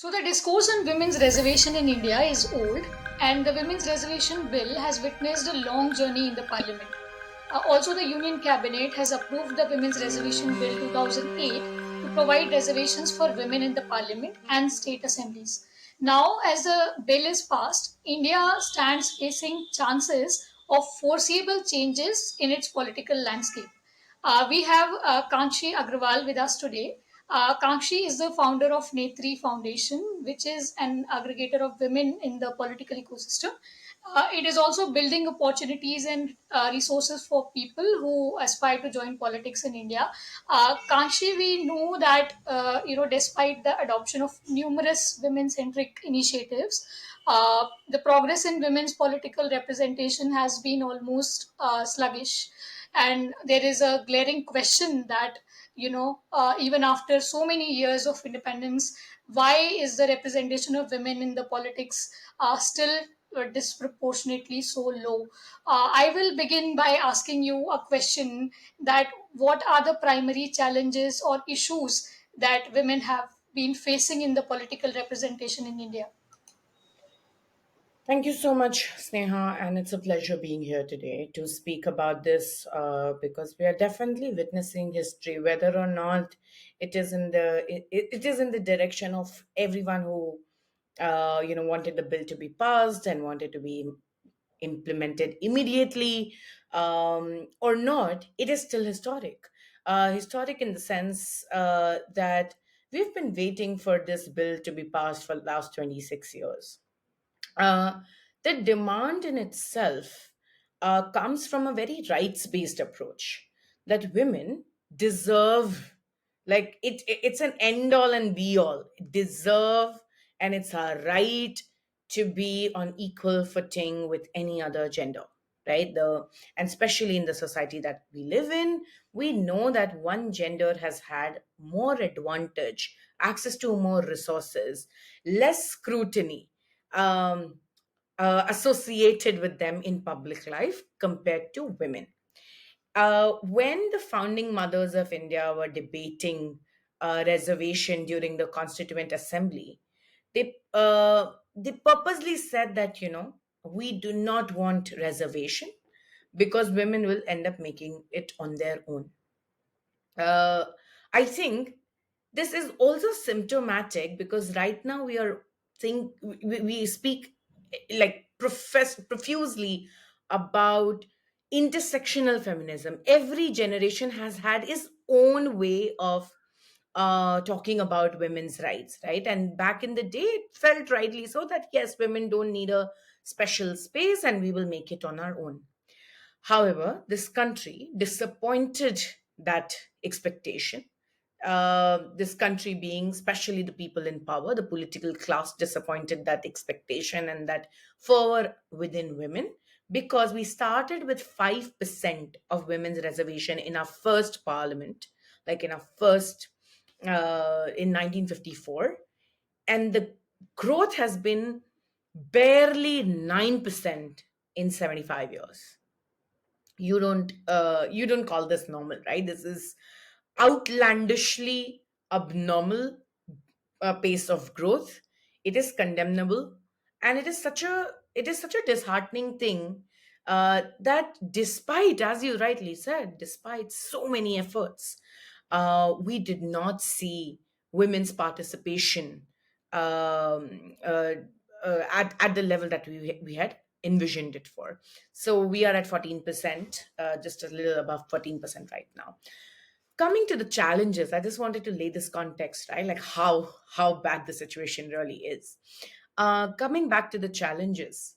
So, the discourse on women's reservation in India is old, and the Women's Reservation Bill has witnessed a long journey in the parliament. Also, the Union Cabinet has approved the Women's Reservation Bill 2008 to provide reservations for women in the parliament and state assemblies. Now, as the bill is passed, India stands facing chances of foreseeable changes in its political landscape. We have Kanksshi Agarwal with us today. Kanksshi is the founder of NETRI Foundation, which is an aggregator of women in the political ecosystem. It is also building opportunities and resources for people who aspire to join politics in India. Kanshi, we know that despite the adoption of numerous women-centric initiatives, the progress in women's political representation has been almost sluggish, and there is a glaring question that even after so many years of independence, why is the representation of women in the politics still disproportionately so low? I will begin by asking you a question: that what are the primary challenges or issues that women have been facing in the political representation in India? Thank you so much, Sneha, and it's a pleasure being here today to speak about this because we are definitely witnessing history, whether or not it is in the direction of everyone who wanted the bill to be passed and wanted to be implemented immediately or not. It is still historic. Historic in the sense that we've been waiting for this bill to be passed for the last 26 years. uh, the demand in itself comes from a very rights based approach that women deserve, like it's an end all and be all, deserve, and it's our right to be on equal footing with any other gender, right? And especially in the society that we live in, we know that one gender has had more advantage, access to more resources, less scrutiny, um, associated with them in public life compared to women. When the founding mothers of India were debating reservation during the Constituent Assembly, they purposely said that we do not want reservation because women will end up making it on their own. uh, I think this is also symptomatic because right now we speak like profusely about intersectional feminism. Every generation has had its own way of talking about women's rights, right? And back in the day, it felt rightly so that yes, women don't need a special space and we will make it on our own. However, this country disappointed that expectation. This country, being especially the people in power, the political class, disappointed that expectation and that fervor within women, because we started with 5% of women's reservation in our first parliament, like in our first, in 1954. And the growth has been barely 9% in 75 years. You don't call this normal, right? This is outlandishly abnormal pace of growth. It is condemnable, and it is such a disheartening thing that, despite, as you rightly said, despite so many efforts, we did not see women's participation at the level that we had envisioned it for. So we are at 14%, just a little above 14% right now. Coming to the challenges, I just wanted to lay this context, right? Like how bad the situation really is. Coming back to the challenges,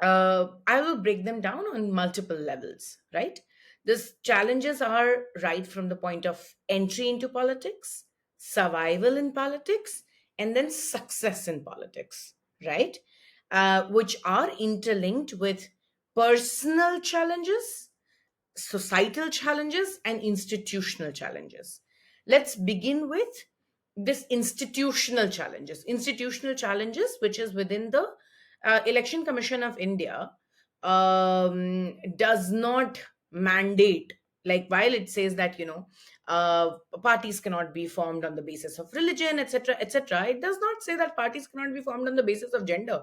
I will break them down on multiple levels, right? These challenges are right from the point of entry into politics, survival in politics, and then success in politics, right? Which are interlinked with personal challenges, societal challenges, and institutional challenges. Let's begin with this institutional challenges, which is within the Election Commission of India, does not mandate, like while it says that parties cannot be formed on the basis of religion, etc., etc. It does not say that parties cannot be formed on the basis of gender.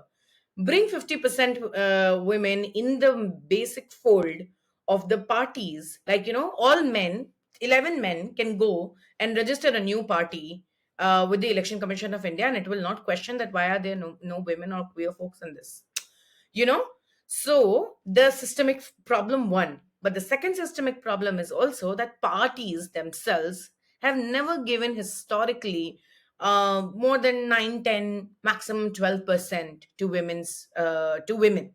Bring 50% women in the basic fold of the parties, like, all men, 11 men can go and register a new party with the Election Commission of India, and it will not question that why are there no women or queer folks in this. you know so the systemic problem one, but the second systemic problem is also that parties themselves have never given historically more than 9, 10, maximum 12% to women.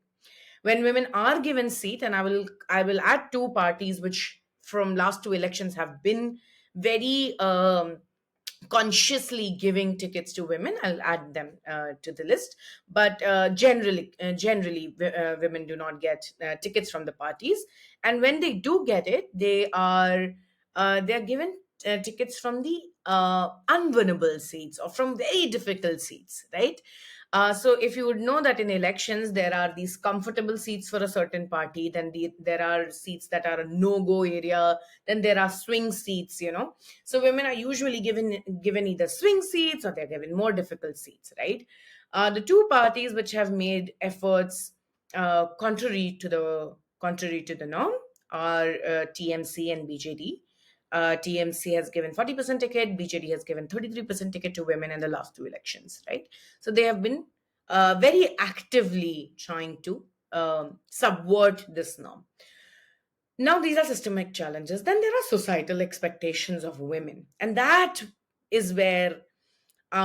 When women are given seat, and I will add two parties which from last two elections have been very consciously giving tickets to women. I'll add them to the list, but generally, women do not get tickets from the parties, and when they do get it, they are given tickets from the unwinnable seats or from very difficult seats, right? So if you would know that in elections there are these comfortable seats for a certain party, then there are seats that are a no-go area, then there are swing seats. So women are usually given either swing seats or they're given more difficult seats, right? The two parties which have made efforts contrary to the norm are TMC and BJD. TMC has given 40% ticket, BJD has given 33% ticket to women in the last two elections, right? So they have been very actively trying to subvert this norm. Now, these are systemic challenges. Then there are societal expectations of women. And that is where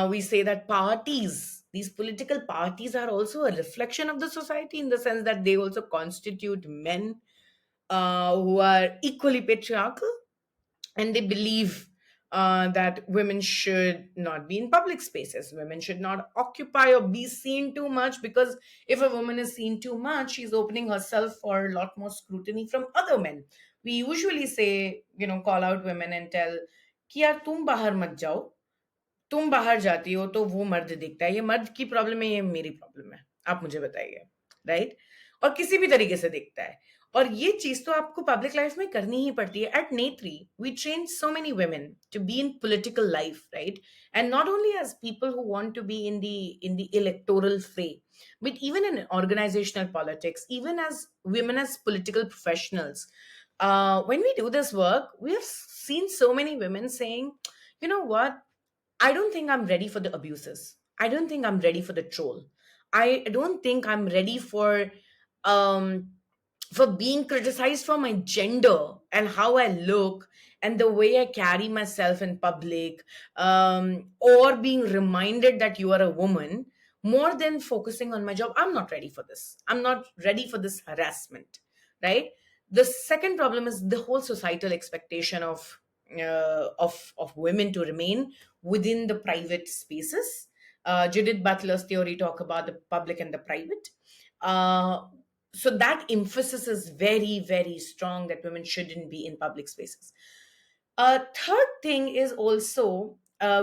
we say that these political parties, are also a reflection of the society, in the sense that they also constitute men who are equally patriarchal, and they believe that women should not be in public spaces. Women should not occupy or be seen too much, because if a woman is seen too much, she's opening herself for a lot more scrutiny from other men. We usually say, call out women and tell कि यार तुम बाहर मत जाओ, तुम बाहर जाती हो तो वो मर्द दिखता है, ये मर्द की प्रॉब्लम है, ये मेरी प्रॉब्लम है, आप मुझे बताइए, राइट? और किसी भी तरीके से दिखता है, और ये चीज तो आपको पब्लिक लाइफ में करनी ही पड़ती है. At Netri we train so many women to be in political life, right? And not only as people who want to be in the electoral fray, but even in organizational politics, even as women as political professionals. When we do this work, we have seen so many women saying, you know what, I don't think I'm ready for the abuses. I don't think I'm ready for the troll. I don't think I'm ready um for being criticized for my gender and how I look and the way I carry myself in public, or being reminded that you are a woman, more than focusing on my job. I'm not ready for this. I'm not ready for this harassment, right? The second problem is the whole societal expectation of women to remain within the private spaces. Judith Butler's theory talk about the public and the private. So that emphasis is very, very strong, that women shouldn't be in public spaces. Third thing is also,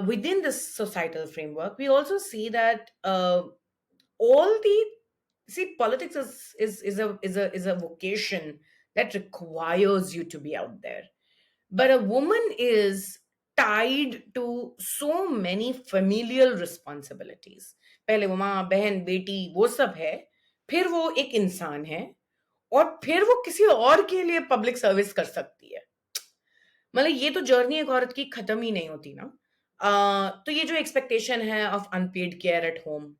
within this societal framework, we also see that all the see politics is a vocation that requires you to be out there, but a woman is tied to so many familial responsibilities. पहले वो माँ बहन बेटी वो सब है, फिर वो एक इंसान है, और फिर वो किसी और के लिए पब्लिक सर्विस कर सकती है. मतलब ये तो जर्नी एक औरत की खत्म ही नहीं होती ना. तो ये जो एक्सपेक्टेशन है of unpaid care at home,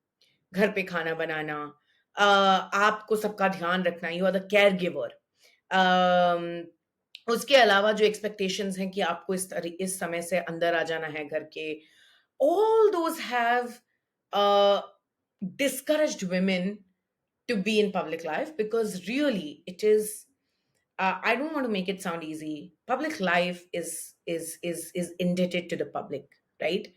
घर पे खाना बनाना, आपको सबका ध्यान रखना, you are the care giver. उसके अलावा जो एक्सपेक्टेशंस हैं कि आपको इस समय से अंदर आ जाना है घर के, all those have discouraged women to be in public life, because really it is, I don't want to make it sound easy. Public life is indebted to the public, right?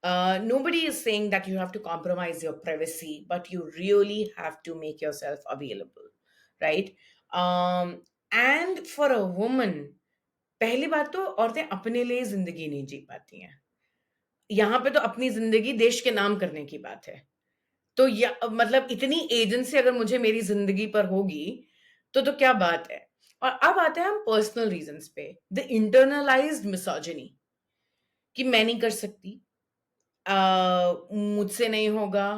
Nobody is saying that you have to compromise your privacy, but you really have to make yourself available, right? And for a woman, पहली बात तो औरतें अपने लिए जिंदगी नहीं जी पाती हैं. यहाँ पे तो अपनी जिंदगी देश के नाम करने की बात है. तो मतलब इतनी एजेंसी अगर मुझे मेरी जिंदगी पर होगी, तो क्या बात है. और अब आते हैं हम पर्सनल रीजंस पे, द इंटरनलाइज्ड मिसोजिनी, कि मैं नहीं कर सकती, मुझसे नहीं होगा,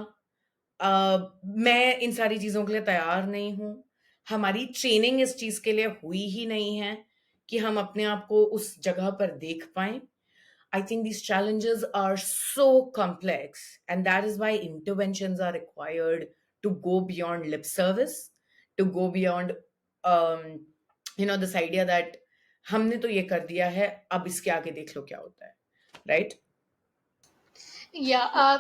मैं इन सारी चीजों के लिए तैयार नहीं हूं, हमारी ट्रेनिंग इस चीज के लिए हुई ही नहीं है कि हम अपने आप को उस जगह पर देख पाएं. I think these challenges are so complex, and that is why interventions are required to go beyond lip service, to go beyond, um, this idea that हमने तो ये कर दिया है, अब इसके आगे देख लो क्या होता है, right? Yeah,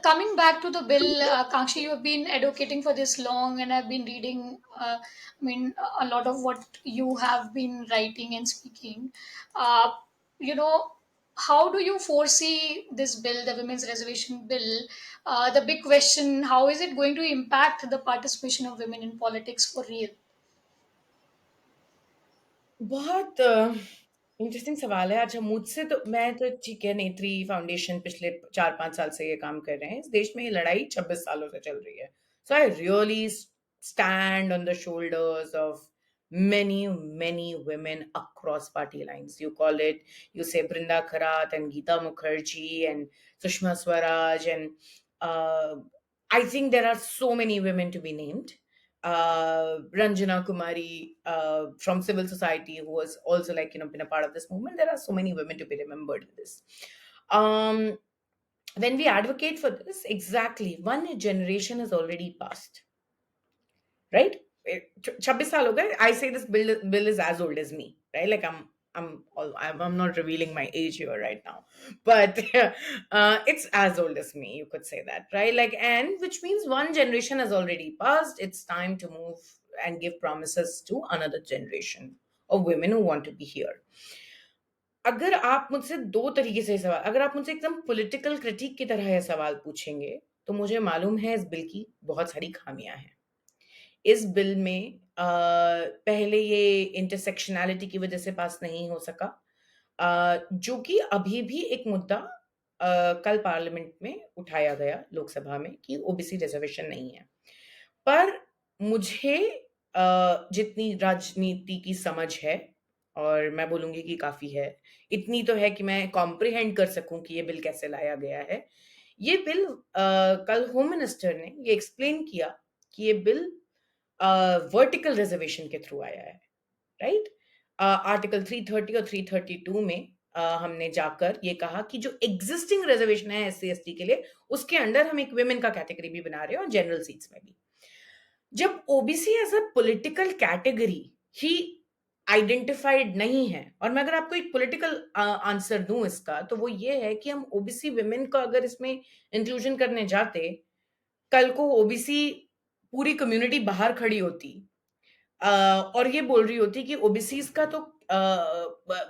coming back to the bill, Kanksshi, you have been advocating for this long, and I've been reading. A lot of what you have been writing and speaking. Uh, you know, how do you foresee this bill, the Women's Reservation Bill? The big question: how is it going to impact the participation of women in politics for real? बहुत interesting सवाल है. अच्छा, मुझसे तो, मैं तो ठीक है, नेत्री फाउंडेशन पिछले 4-5 साल से ये काम कर रहे हैं. इस देश में ये लड़ाई 26 सालों से चल रही है. So I really stand on the shoulders of many many women across party lines. You call it, you say Brinda Kharat and Geeta Mukherjee and Sushma Swaraj, and I think there are so many women to be named. Ranjana Kumari, from civil society, who was also, like, been a part of this movement. There are so many women to be remembered in this. Um, when we advocate for this, exactly one generation has already passed, right? 26 साल हो गए. I say this bill is as old as me, right? Like, I'm not revealing my age here right now, but it's as old as me, you could say that, right? Like, and which means one generation has already passed. It's time to move and give promises to another generation of women who want to be here. अगर आप मुझसे दो तरीके से सवाल, अगर आप मुझसे एकदम पॉलिटिकल क्रिटिक की तरह ये सवाल पूछेंगे, तो मुझे मालूम है इस बिल की बहुत सारी खामियां हैं. इस बिल में पहले ये इंटरसेक्शनैलिटी की वजह से पास नहीं हो सका, जो कि अभी भी एक मुद्दा कल पार्लियामेंट में उठाया गया लोकसभा में, कि ओबीसी रिजर्वेशन नहीं है. पर मुझे जितनी राजनीति की समझ है, और मैं बोलूंगी कि काफी है, इतनी तो है कि मैं कॉम्प्रिहेंड कर सकूं कि ये बिल कैसे लाया गया है. ये बिल, कल होम मिनिस्टर ने ये एक्सप्लेन किया कि ये बिल वर्टिकल रिजर्वेशन के थ्रू आया है, राइट? आर्टिकल 330 और 332 में हमने जाकर ये कहा कि जो एग्जिस्टिंग रिजर्वेशन है एससी एसटी के लिए, उसके अंडर हम एक विमेन का कैटेगरी भी बना रहे हैं, और जनरल सीट्स में भी. जब OBC as a political category ही आइडेंटिफाइड नहीं है, और मैं अगर आपको एक पॉलिटिकल आंसर दूं इसका, तो वो ये है कि हम ओबीसी विमेन का अगर इसमें इंक्लूजन करने जाते, कल को ओबीसी पूरी कम्युनिटी बाहर खड़ी होती, और ये बोल रही होती कि ओबीसीज का तो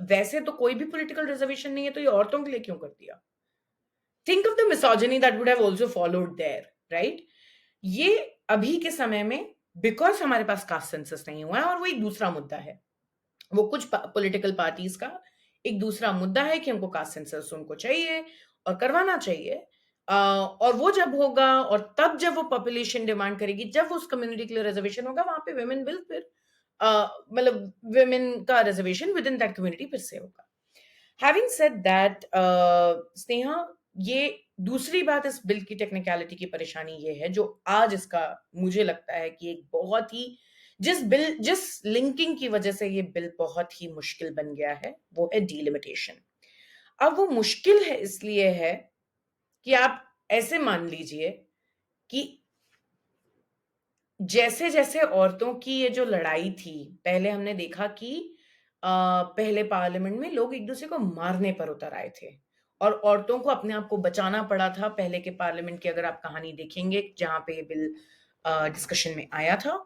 वैसे तो कोई भी पॉलिटिकल रिजर्वेशन नहीं है, तो ये औरतों के लिए क्यों कर दिया? Think of the misogyny that would have also followed there, right? ये अभी के समय में, बिकॉज हमारे पास कास्ट सेंसस नहीं हुआ है, और वो एक दूसरा मुद्दा है, वो कुछ पॉलिटिकल पार्टीज का एक दूसरा मुद्दा है कि हमको कास्ट सेंसस उनको चाहिए और करवाना चाहिए. और वो जब होगा, और तब जब वो पॉपुलेशन डिमांड करेगी, जब उस कम्युनिटी के लिए रिजर्वेशन होगा, वहां पे वुमेन विल फिर, मतलब वुमेन का reservation with in that community फिर से होगा. हैविंग सेड दैट, स्नेहा, ये दूसरी बात, इस बिल की टेक्निकलिटी की परेशानी ये है, जो आज इसका मुझे लगता है कि एक बहुत ही, जिस लिंकिंग की वजह से ये बिल बहुत ही मुश्किल बन गया है, वो है डीलिमिटेशन. अब वो मुश्किल है इसलिए है कि आप ऐसे मान लीजिए कि जैसे जैसे औरतों की ये जो लड़ाई थी, पहले हमने देखा कि पहले पार्लियामेंट में लोग एक दूसरे को मारने पर उतर आए थे, और औरतों को अपने आप को बचाना पड़ा था. पहले के पार्लियामेंट की अगर आप कहानी देखेंगे, जहां पे ये बिल डिस्कशन में आया था,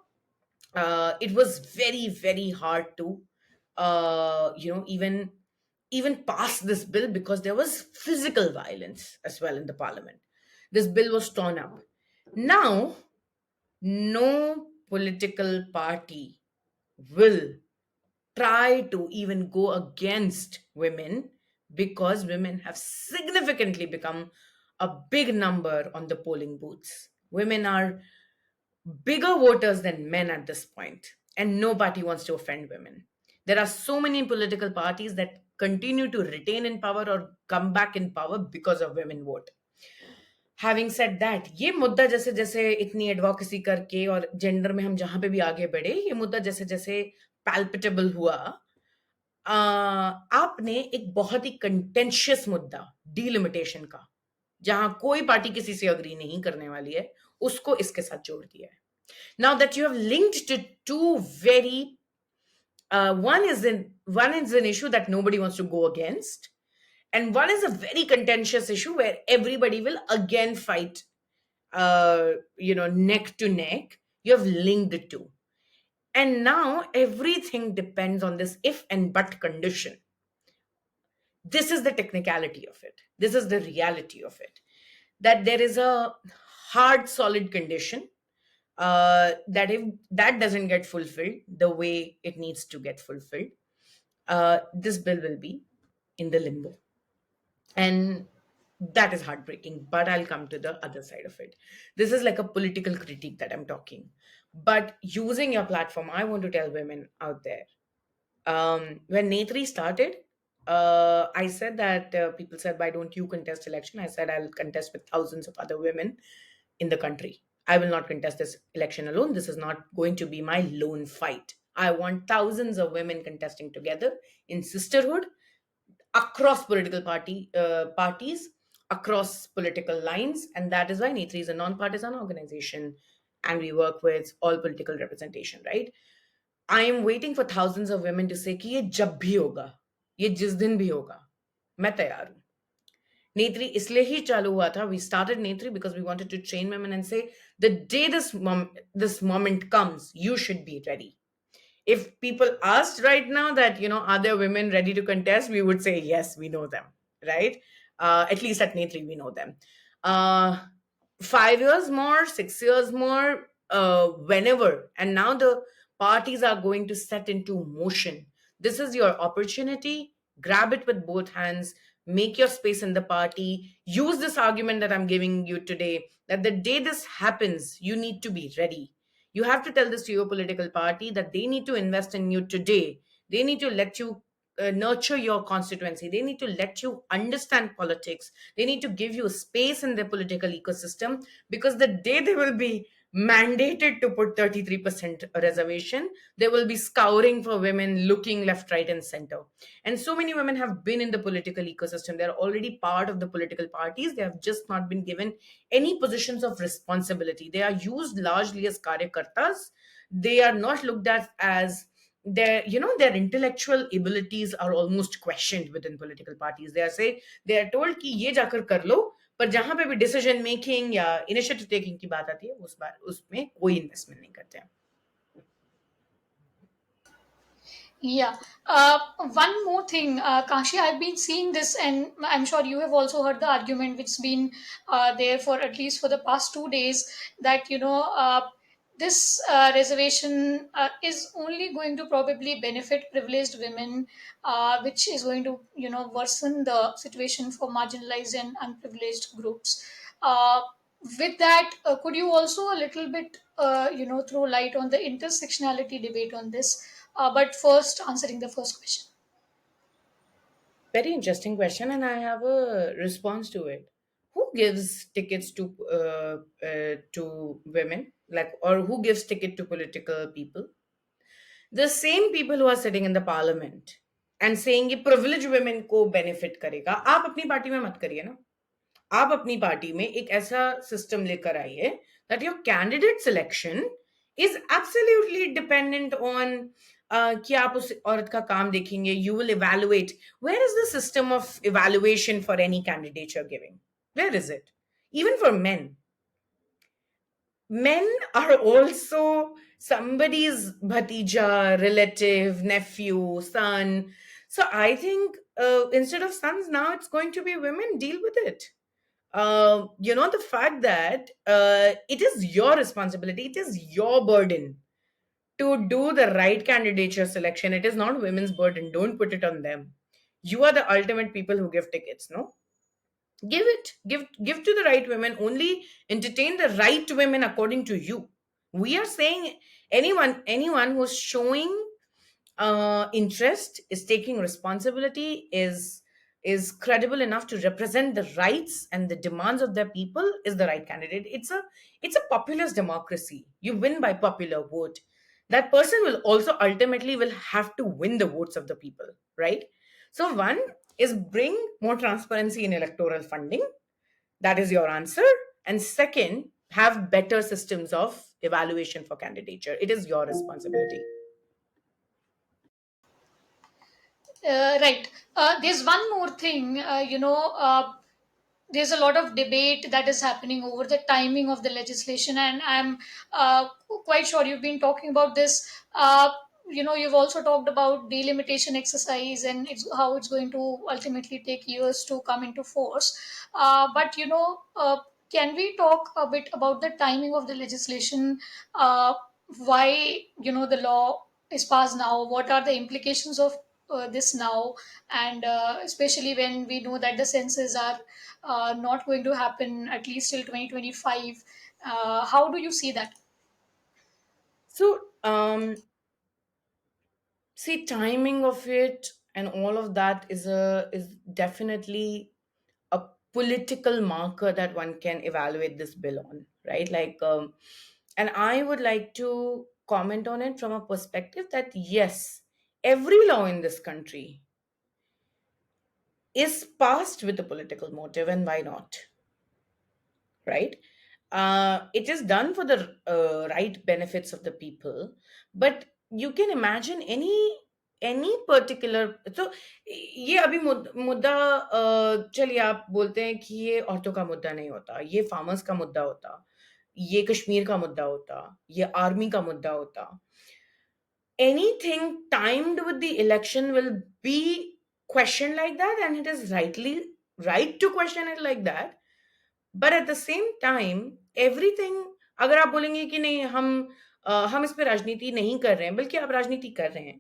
it was very very hard to even pass this bill, because there was physical violence as well in the parliament. This bill was torn up. Now no political party will try to even go against women, because women have significantly become a big number on the polling booths. Women are bigger voters than men at this point. and no party wants to offend women. There are so many political parties that continue to retain in power or come back in power because of women vote. Having said that, ये मुद्दा जैसे जैसे इतनी advocacy करके और gender में हम जहां पे भी आगे बढ़े, ये मुद्दा जैसे जैसे पैल्पिटेबल हुआ, आपने एक बहुत ही कंटेंशियस मुद्दा डीलिमिटेशन का, जहां कोई पार्टी किसी से अग्री नहीं करने वाली है, उसको इसके साथ जोड़ दिया है. Now that you have linked to two very, one is an issue that nobody wants to go against, and one is a very contentious issue where everybody will again fight, neck to neck. You have linked the two, and now everything depends on this if and but condition. This is the technicality of it, this is the reality of it, that there is a hard solid condition, that if that doesn't get fulfilled the way it needs to get fulfilled, this bill will be in the limbo. And that is heartbreaking, but I'll come to the other side of it. This is like a political critique that I'm talking, but using your platform, I want to tell women out there, when NETRI started, I said that, people said, why don't you contest election? I said, I'll contest with thousands of other women in the country. I will not contest this election alone. This is not going to be my lone fight. I want thousands of women contesting together in sisterhood across political parties, across political lines, and that is why NETRI is a non-partisan organization, and we work with all political representation. Right? I am waiting for thousands of women to say कि ये जब भी होगा, ये जिस दिन भी होगा, मैं तैयार हूँ. नेत्री इसलिए ही चालू हुआ था. We started नेत्री because we wanted to train women and say, the day this moment comes, you should be ready. If people asked right now that, are there women ready to contest, we would say yes, we know them, right? At least at Netri we know them. 5 years more, 6 years more, whenever, and now the parties are going to set into motion. This is your opportunity. Grab it with both hands. Make your space in the party. Use this argument that I'm giving you today, that the day this happens, you need to be ready. You have to tell this to your political party that they need to invest in you today. They need to let you nurture your constituency. They need to let you understand politics. They need to give you space in their political ecosystem, because the day they will be mandated to put 33% reservation, they will be scouring for women, looking left, right, and center. And so many women have been in the political ecosystem. They're already part of the political parties. They have just not been given any positions of responsibility. They are used largely as karyakartas. They are not looked at as their intellectual abilities are almost questioned within political parties. They are told कि ये जाकर कर लो, पर जहां पे भी decision making या initiative taking की बात आती है, उस बार उसमें कोई इन्वेस्टमेंट नहीं करते हैं. Yeah. One more thing, Kashi, I've been seeing this, and I'm sure you have also heard the argument which's been there for at least for the past 2 days, that this reservation is only going to probably benefit privileged women, which is going to worsen the situation for marginalized and unprivileged groups. With that, could you also a little bit throw light on the intersectionality debate on this? But first, answering the first question. Very interesting question, and I have a response to it. Who gives tickets to women, like, or who gives ticket to political people? The same people who are sitting in the parliament and saying ये privileged women को benefit करेगा. आप अपनी party में मत करिए ना. आप अपनी पार्टी में एक ऐसा सिस्टम लेकर आइए that your candidate selection is absolutely dependent on कि आप उस औरत का काम देखेंगे. You will evaluate. Where is the system of evaluation for any candidate you're giving? Where is it? Even for men are also somebody's bhatija, relative, nephew, son. So I think, instead of sons, now it's going to be women. Deal with it. The fact that it is your responsibility, it is your burden to do the right candidature selection. It is not women's burden. Don't put it on them. You are the ultimate people who give tickets, no? Give to the right women. Only entertain the right women according to you. We are saying Anyone who's showing interest, is taking responsibility, is credible enough to represent the rights and the demands of their people, is the right candidate. It's a populist democracy. You win by popular vote. That person will also ultimately will have to win the votes of the people, right? So one is bring more transparency in electoral funding. That is your answer. And second, have better systems of evaluation for candidature. It is your responsibility. Right. There's one more thing. There's a lot of debate that is happening over the timing of the legislation, and I'm quite sure you've been talking about this. You've also talked about delimitation exercise and how it's going to ultimately take years to come into force. But can we talk a bit about the timing of the legislation? Why the law is passed now? What are the implications of this now? And especially when we know that the census are not going to happen at least till 2025. How do you see that? So, see, timing of it and all of that is definitely a political marker that one can evaluate this bill on, right? And I would like to comment on it from a perspective that yes, every law in this country is passed with a political motive, and why not? Right? It is done for the right benefits of the people, but you can imagine any particular, so ये अभी मुद्दा चलिए आप बोलते हैं कि ये औरतों का मुद्दा नहीं होता, ये फार्मर्स का मुद्दा होता, ये कश्मीर का मुद्दा होता, ये आर्मी का मुद्दा होता. Anything timed with the election will be questioned like that, and it is rightly right to question it like that. But at the same time everything, अगर आप बोलेंगे कि नहीं हम इस पे राजनीति नहीं कर रहे हैं, बल्कि आप राजनीति कर रहे हैं,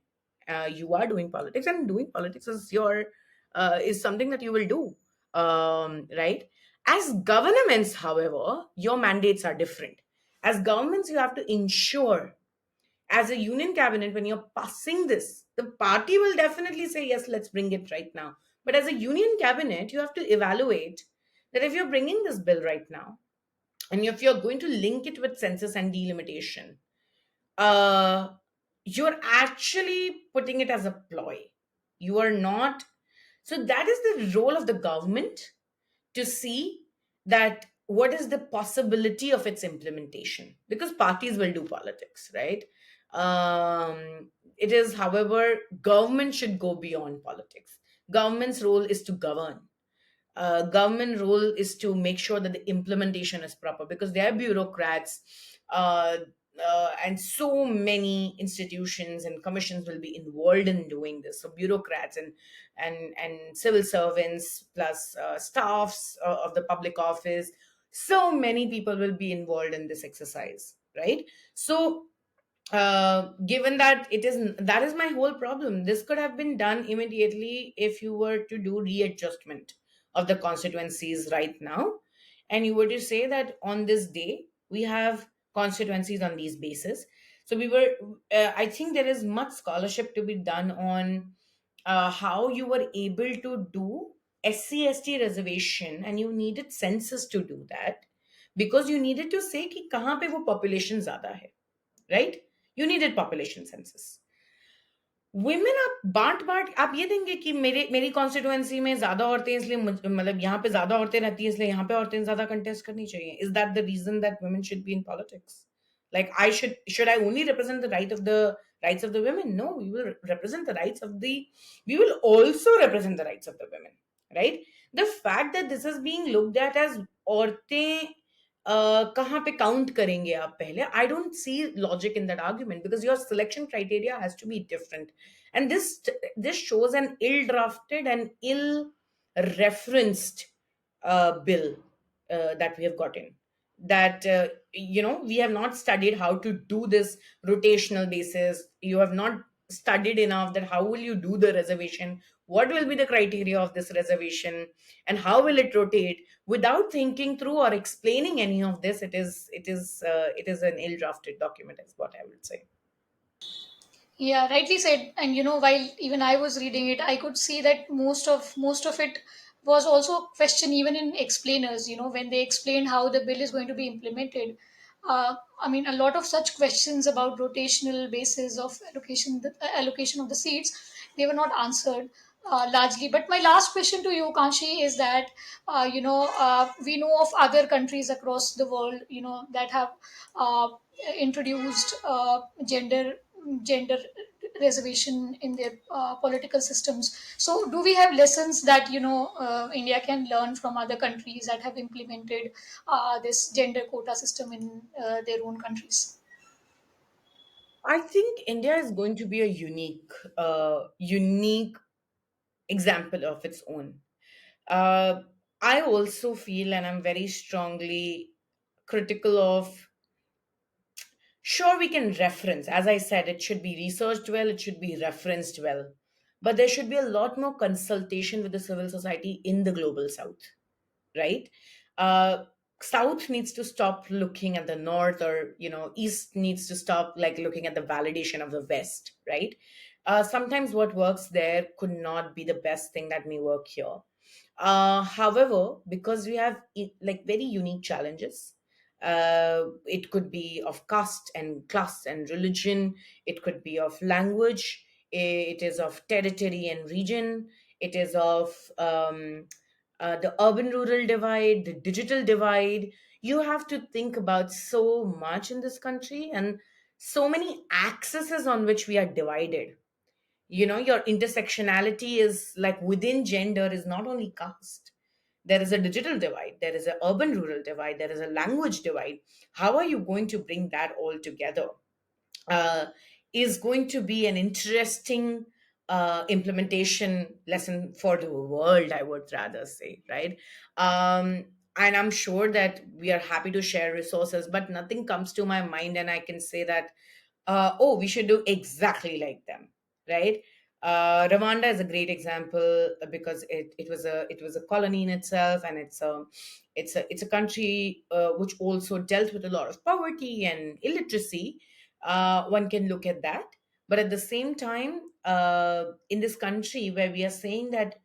you are doing politics, and doing politics is your is something that you will do, right? As governments, however, your mandates are different. As governments, you have to ensure, as a union cabinet, when you're passing this, the party will definitely say, yes, let's bring it right now. But as a union cabinet, you have to evaluate that if you're bringing this bill right now, and if you're going to link it with census and delimitation, uh, you're actually putting it as a ploy. You are not. So that is the role of the government, to see that what is the possibility of its implementation, because parties will do politics, right? It is, however, government should go beyond politics. Government's role is to govern. Government role is to make sure that the implementation is proper, because they are bureaucrats, and so many institutions and commissions will be involved in doing this. So bureaucrats and civil servants, plus staffs of the public office, so many people will be involved in this exercise, right? So given that, it is, that is my whole problem. This could have been done immediately if you were to do readjustment of the constituencies right now, and you were to say that on this day we have constituencies on these bases. So we were, I think there is much scholarship to be done on how you were able to do SC/ST reservation, and you needed census to do that, because you needed to say कि कहाँ पे वो population ज़्यादा है, right? You needed population census. Women आप बांट बांट आप ये देंगे कि मेरी कॉन्स्टिट्यूएंसी में ज्यादा औरतें, इसलिए मतलब यहाँ पे ज्यादा औरतें रहती है, इसलिए यहाँ पे औरतें ज्यादा कंटेस्ट करनी चाहिए. Is that the reason that women should be in politics? Like, I should I only represent the rights of the women? No, we will represent the rights of the we will also represent the rights of the women, right? The fact that this is being looked at as औरतें कहाँ पे count करेंगे आप पहले, I don't see logic in that argument, because your selection criteria has to be different. And this shows an ill drafted and ill referenced bill that we have gotten, that we have not studied how to do this rotational basis. You have not studied enough that how will you do the reservation, what will be the criteria of this reservation, and how will it rotate, without thinking through or explaining any of this, it is an ill drafted document, is what I would say. Yeah, rightly said. And while even I was reading it, I could see that most of it was also a question even in explainers. When they explained how the bill is going to be implemented. I mean, a lot of such questions about rotational basis of allocation of the seats, they were not answered largely. But my last question to you, Kanshi, is that we know of other countries across the world, that have uh, introduced gender reservation in their political systems. So, do we have lessons that India can learn from other countries that have implemented this gender quota system in their own countries? I think India is going to be a unique example of its own. uh, I also feel, and I'm very strongly critical of, sure, we can reference, as I said, it should be researched well, it should be referenced well, but there should be a lot more consultation with the civil society in the global south, right? uh, South needs to stop looking at the north, or east needs to stop like looking at the validation of the west, right? Sometimes what works there could not be the best thing that may work here. However, because we have like very unique challenges, it could be of caste and class and religion, it could be of language, it is of territory and region, it is of the urban rural divide, the digital divide. You have to think about so much in this country, and so many accesses on which we are divided. Your intersectionality is like within gender is not only caste. There is a digital divide, there is an urban rural divide, there is a language divide. How are you going to bring that all together? uh, is going to be an interesting implementation lesson for the world, I would rather say, right? And I'm sure that we are happy to share resources, but nothing comes to my mind and I can say that, oh, we should do exactly like them, right? Rwanda is a great example because it was a colony in itself, and it's a country which also dealt with a lot of poverty and illiteracy. One can look at that, but at the same time, in this country where we are saying that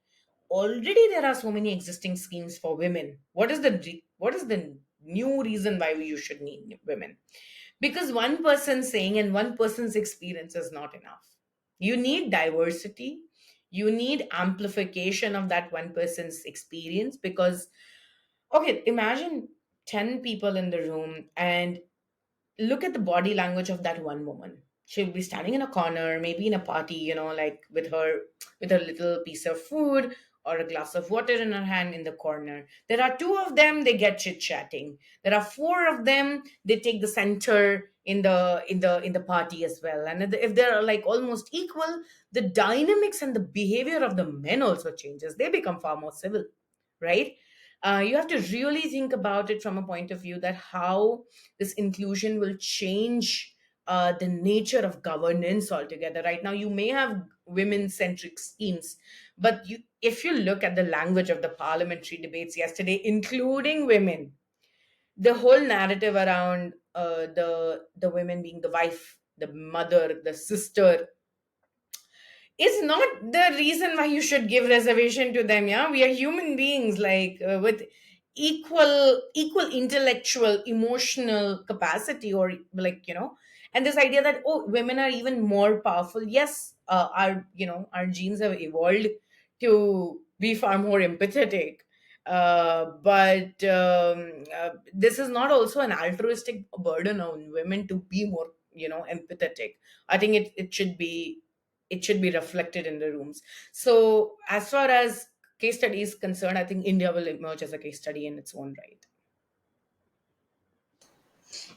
already there are so many existing schemes for women, what is the new reason why you should need women? Because one person saying and one person's experience is not enough. You need diversity, you need amplification of that one person's experience. Because okay, imagine 10 people in the room and look at the body language of that one woman. She'll be standing in a corner, maybe in a party, like with her little piece of food or a glass of water in her hand in the corner. There are two of them, they get chit-chatting. There are four of them, they take the center in the party as well. And if they're like almost equal, the dynamics and the behavior of the men also changes. They become far more civil, right? You have to really think about it from a point of view that how this inclusion will change the nature of governance altogether. Right now, you may have women centric schemes, but if you look at the language of the parliamentary debates yesterday, including women, the whole narrative around the women being the wife, the mother, the sister, is not the reason why you should give reservation to them. Yeah, we are human beings, like with equal intellectual emotional capacity, or like and this idea that, oh, women are even more powerful. Yes, our genes have evolved to be far more empathetic, but this is not also an altruistic burden on women to be more empathetic. I think it should be reflected in the rooms. So, as far as case study is concerned, I think India will emerge as a case study in its own right.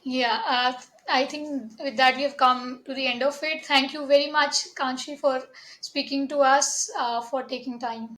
Yeah, I think with that we have come to the end of it. Thank you very much, Kanshi, for speaking to us, for taking time.